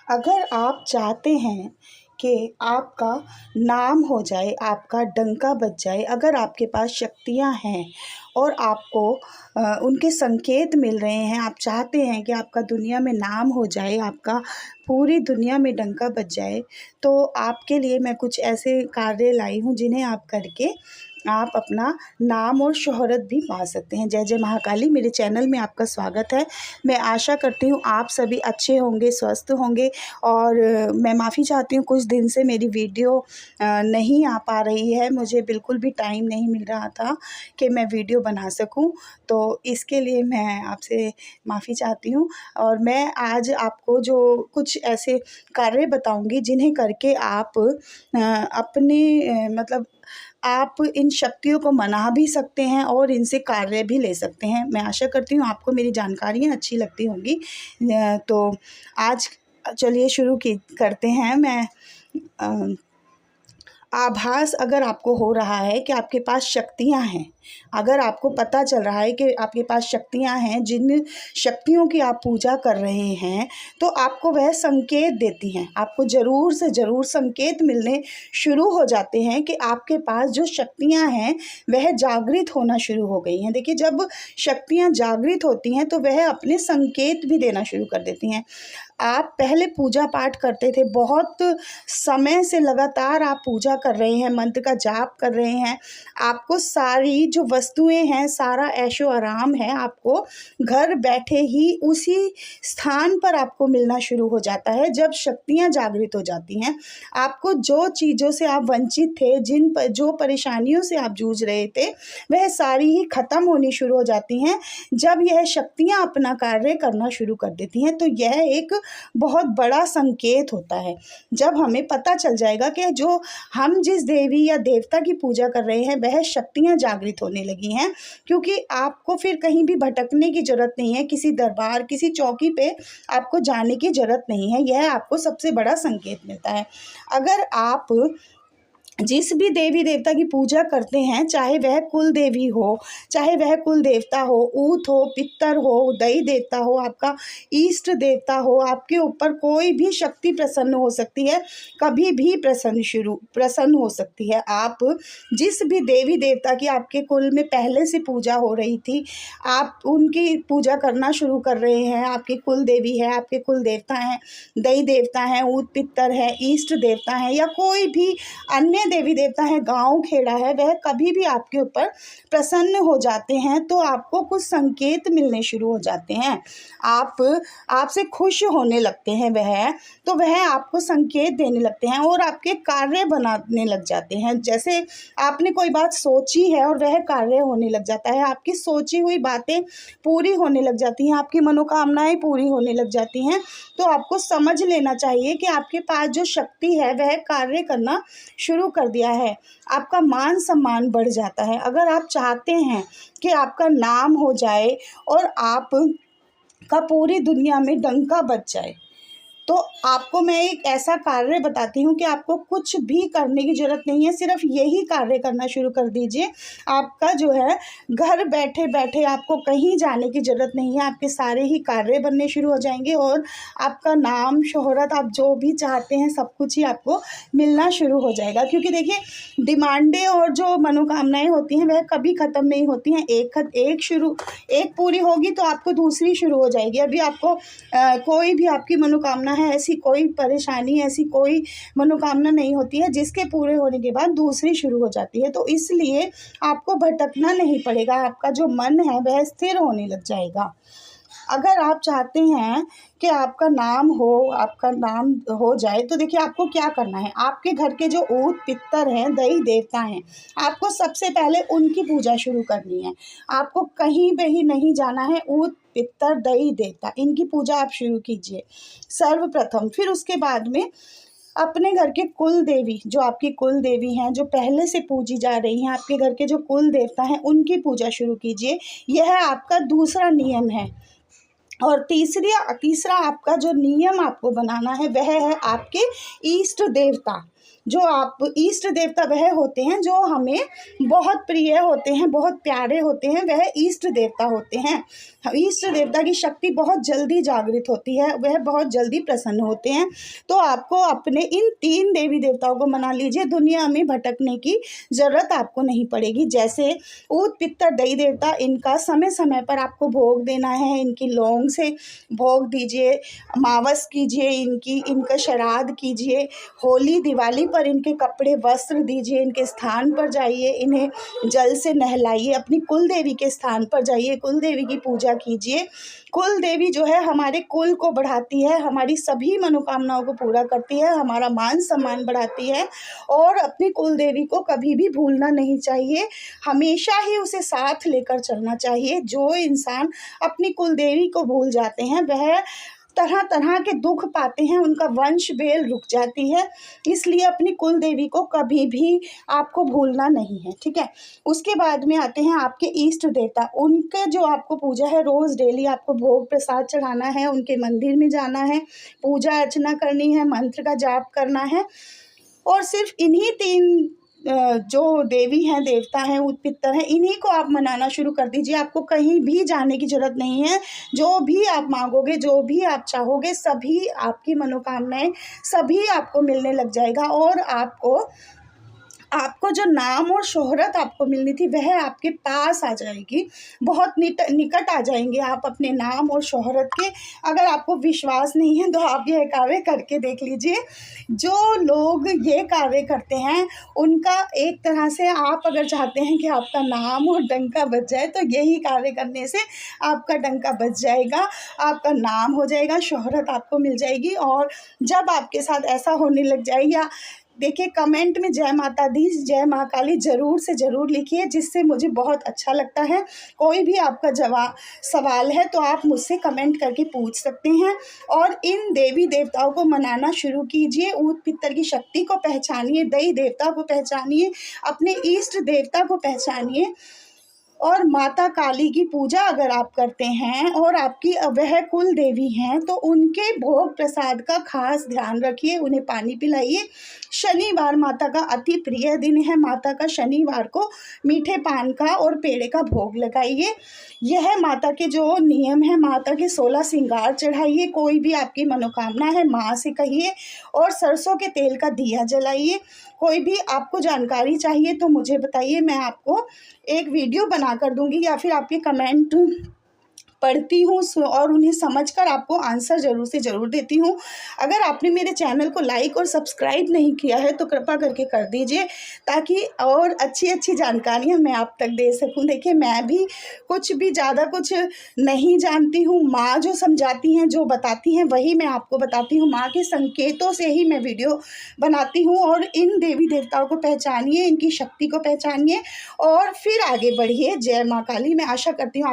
अगर आप चाहते हैं कि आपका नाम हो जाए, आपका डंका बज जाए, अगर आपके पास शक्तियाँ हैं और आपको उनके संकेत मिल रहे हैं, आप चाहते हैं कि आपका दुनिया में नाम हो जाए, आपका पूरी दुनिया में डंका बज जाए, तो आपके लिए मैं कुछ ऐसे कार्य लाई हूँ जिन्हें आप करके आप अपना नाम और शोहरत भी पा सकते हैं। जय जय महाकाली, मेरे चैनल में आपका स्वागत है। मैं आशा करती हूँ आप सभी अच्छे होंगे, स्वस्थ होंगे। और मैं माफ़ी चाहती हूँ, कुछ दिन से मेरी वीडियो नहीं आ पा रही है। मुझे बिल्कुल भी टाइम नहीं मिल रहा था कि मैं वीडियो बना सकूं, तो इसके लिए मैं आपसे माफ़ी चाहती हूँ। और मैं आज आपको जो कुछ ऐसे कार्य बताऊंगी जिन्हें करके आप अपने मतलब आप इन शक्तियों को मना भी सकते हैं और इनसे कार्य भी ले सकते हैं। मैं आशा करती हूँ आपको मेरी जानकारियाँ अच्छी लगती होंगी। तो आज चलिए शुरू की करते हैं। मैं आभास अगर आपको हो रहा है कि आपके पास शक्तियाँ हैं, अगर आपको पता चल रहा है कि आपके पास शक्तियाँ हैं, जिन शक्तियों की आप पूजा कर रहे हैं, तो आपको वह संकेत देती हैं। आपको ज़रूर से ज़रूर संकेत मिलने शुरू हो जाते हैं कि आपके पास जो शक्तियाँ हैं वह जागृत होना शुरू हो गई हैं। देखिए, जब शक्तियाँ जागृत होती हैं तो वह अपने संकेत भी देना शुरू कर देती हैं। आप पहले पूजा पाठ करते थे, बहुत समय से लगातार आप पूजा कर रहे हैं, मंत्र का जाप कर रहे हैं, आपको सारी जो वस्तुएं हैं, सारा ऐशो आराम है, आपको घर बैठे ही उसी स्थान पर आपको मिलना शुरू हो जाता है। जब शक्तियां जागृत हो जाती हैं, आपको जो चीज़ों से आप वंचित थे, जो परेशानियों से आप जूझ रहे थे, वह सारी ही खत्म होनी शुरू हो जाती हैं जब यह शक्तियां अपना कार्य करना शुरू कर देती हैं। तो यह एक बहुत बड़ा संकेत होता है। जब हमें पता चल जाएगा कि जो हम जिस देवी या देवता की पूजा कर रहे हैं वह शक्तियां जागृत होने लगी हैं, क्योंकि आपको फिर कहीं भी भटकने की ज़रूरत नहीं है, किसी दरबार, किसी चौकी पे आपको जाने की ज़रूरत नहीं है। यह आपको सबसे बड़ा संकेत मिलता है। अगर आप जिस भी देवी देवता की पूजा करते हैं, चाहे वह कुल देवी हो, चाहे वह कुल देवता हो, ऊत हो, पितर हो, दई देवता हो, आपका इष्ट देवता हो, आपके ऊपर कोई भी शक्ति प्रसन्न हो सकती है, कभी भी प्रसन्न हो सकती है। आप जिस भी देवी देवता की आपके कुल में पहले से पूजा हो रही थी, आप उनकी पूजा करना शुरू कर रहे हैं। आपकी कुल देवी है, आपके कुल देवता हैं, दई देवता हैं, ऊत पितर है, इष्ट देवता हैं, या कोई भी अन्य देवी देवता है, गांव खेड़ा है, वह कभी भी आपके ऊपर प्रसन्न हो जाते हैं तो आपको कुछ संकेत मिलने शुरू हो जाते हैं। आपसे खुश होने लगते हैं तो वह आपको संकेत देने लगते हैं और आपके कार्य बनाने लग जाते हैं। जैसे आपने कोई बात सोची है और वह कार्य होने लग जाता है, आपकी सोची हुई बातें पूरी होने लग जाती हैं, आपकी मनोकामनाएं पूरी होने लग जाती हैं। तो आपको समझ लेना चाहिए कि आपके पास जो शक्ति है वह कार्य करना शुरू कर दिया है। आपका मान सम्मान बढ़ जाता है। अगर आप चाहते हैं कि आपका नाम हो जाए और आप का पूरी दुनिया में डंका बज जाए, तो आपको मैं एक ऐसा कार्य बताती हूँ कि आपको कुछ भी करने की ज़रूरत नहीं है, सिर्फ यही कार्य करना शुरू कर दीजिए। आपका जो है घर बैठे बैठे आपको कहीं जाने की ज़रूरत नहीं है, आपके सारे ही कार्य बनने शुरू हो जाएंगे और आपका नाम, शोहरत, आप जो भी चाहते हैं सब कुछ ही आपको मिलना शुरू हो जाएगा। क्योंकि देखिए, डिमांडें और जो मनोकामनाएं होती हैं वह कभी ख़त्म नहीं होती हैं। एक पूरी होगी तो आपको दूसरी शुरू हो जाएगी। अभी आपको कोई भी आपकी मनोकामना है, ऐसी कोई परेशानी, ऐसी कोई मनोकामना नहीं होती है जिसके पूरे होने के बाद दूसरी शुरू हो जाती है। तो इसलिए आपको भटकना नहीं पड़ेगा, आपका जो मन है वह स्थिर होने लग जाएगा। अगर आप चाहते हैं कि आपका नाम हो जाए, तो देखिए आपको क्या करना है। आपके घर के जो ऊत पितर हैं, दई देवता हैं, आपको सबसे पहले उनकी पूजा शुरू करनी है। आपको कहीं पे ही नहीं जाना है। ऊत पितर दई देवता, इनकी पूजा आप शुरू कीजिए सर्वप्रथम। फिर उसके बाद में अपने घर के कुल देवी, जो आपकी कुल देवी हैं, जो पहले से पूजी जा रही हैं, आपके घर के जो कुल देवता हैं, उनकी पूजा शुरू कीजिए। यह आपका दूसरा नियम है। और तीसरा आपका जो नियम आपको बनाना है वह है आपके इष्ट देवता। जो आप इष्ट देवता वह होते हैं जो हमें बहुत प्रिय होते हैं, बहुत प्यारे होते हैं, वह इष्ट देवता होते हैं। इष्ट देवता की शक्ति बहुत जल्दी जागृत होती है, वह बहुत जल्दी प्रसन्न होते हैं। तो आपको अपने इन 3 देवी देवताओं को मना लीजिए, दुनिया में भटकने की ज़रूरत आपको नहीं पड़ेगी। जैसे ऊत पितर दई देवता, इनका समय समय पर आपको भोग देना है, इनकी लौंग से भोग दीजिए, अमावस कीजिए, इनका श्राद्ध कीजिए, होली दिवाली पर इनके कपड़े वस्त्र दीजिए, इनके स्थान पर जाइए, इन्हें जल से नहलाइए, अपनी कुल देवी के स्थान पर जाइए, कुल देवी की पूजा कीजिए। कुल देवी जो है हमारे कुल को बढ़ाती है, हमारी सभी मनोकामनाओं को पूरा करती है, हमारा मान सम्मान बढ़ाती है। और अपनी कुल देवी को कभी भी भूलना नहीं चाहिए, हमेशा ही उसे साथ लेकर चलना चाहिए। जो इंसान अपनी कुल देवी को भूल जाते हैं वह तरह तरह के दुख पाते हैं, उनका वंश बेल रुक जाती है। इसलिए अपनी कुल देवी को कभी भी आपको भूलना नहीं है, ठीक है। उसके बाद में आते हैं आपके इष्ट देवता, उनके जो आपको पूजा है, रोज़ डेली आपको भोग प्रसाद चढ़ाना है, उनके मंदिर में जाना है, पूजा अर्चना करनी है, मंत्र का जाप करना है। और सिर्फ इन्हीं 3 जो देवी हैं, देवता हैं, ऊत पितर हैं, इन्हीं को आप मनाना शुरू कर दीजिए। आपको कहीं भी जाने की ज़रूरत नहीं है। जो भी आप मांगोगे, जो भी आप चाहोगे, सभी आपकी मनोकामनाएं सभी आपको मिलने लग जाएगा। और आपको जो नाम और शोहरत आपको मिलनी थी वह आपके पास आ जाएगी, बहुत निकट आ जाएंगे आप अपने नाम और शोहरत के। अगर आपको विश्वास नहीं है तो आप यह कार्य करके देख लीजिए। जो लोग ये कार्य करते हैं उनका एक तरह से, आप अगर चाहते हैं कि आपका नाम और डंका बच जाए तो यही कार्य करने से आपका डंका बच जाएगा, आपका नाम हो जाएगा, शोहरत आपको मिल जाएगी। और जब आपके साथ ऐसा होने लग जाए, या देखिए कमेंट में जय माता दी, जय माँ काली ज़रूर से ज़रूर लिखिए, जिससे मुझे बहुत अच्छा लगता है। कोई भी आपका सवाल है तो आप मुझसे कमेंट करके पूछ सकते हैं। और इन देवी देवताओं को मनाना शुरू कीजिए, ऊत पितर की शक्ति को पहचानिए, दई देवता को पहचानिए, अपने इष्ट देवता को पहचानिए। और माता काली की पूजा अगर आप करते हैं और आपकी वह कुल देवी हैं तो उनके भोग प्रसाद का खास ध्यान रखिए, उन्हें पानी पिलाइए। शनिवार माता का अति प्रिय दिन है, माता का शनिवार को मीठे पान का और पेड़े का भोग लगाइए। यह माता के जो नियम है, माता के 16 श्रृंगार चढ़ाइए, कोई भी आपकी मनोकामना है माँ से कहिए। और सरसों के तेल का दिया जलाइए। कोई भी आपको जानकारी चाहिए तो मुझे बताइए, मैं आपको एक वीडियो बना कर दूंगी, या फिर आपके कमेंट पढ़ती हूँ और उन्हें समझकर आपको आंसर ज़रूर से ज़रूर देती हूँ। अगर आपने मेरे चैनल को लाइक और सब्सक्राइब नहीं किया है तो कृपा करके कर दीजिए, ताकि और अच्छी अच्छी जानकारियाँ मैं आप तक दे सकूँ। देखिए मैं भी कुछ भी ज़्यादा कुछ नहीं जानती हूँ, माँ जो समझाती हैं, जो बताती हैं वही मैं आपको बताती हूँ। माँ के संकेतों से ही मैं वीडियो बनाती हूँ। और इन देवी देवताओं को पहचानिए, इनकी शक्ति को पहचानिए और फिर आगे बढ़िए। जय माँ काली। मैं आशा करती हूँ आप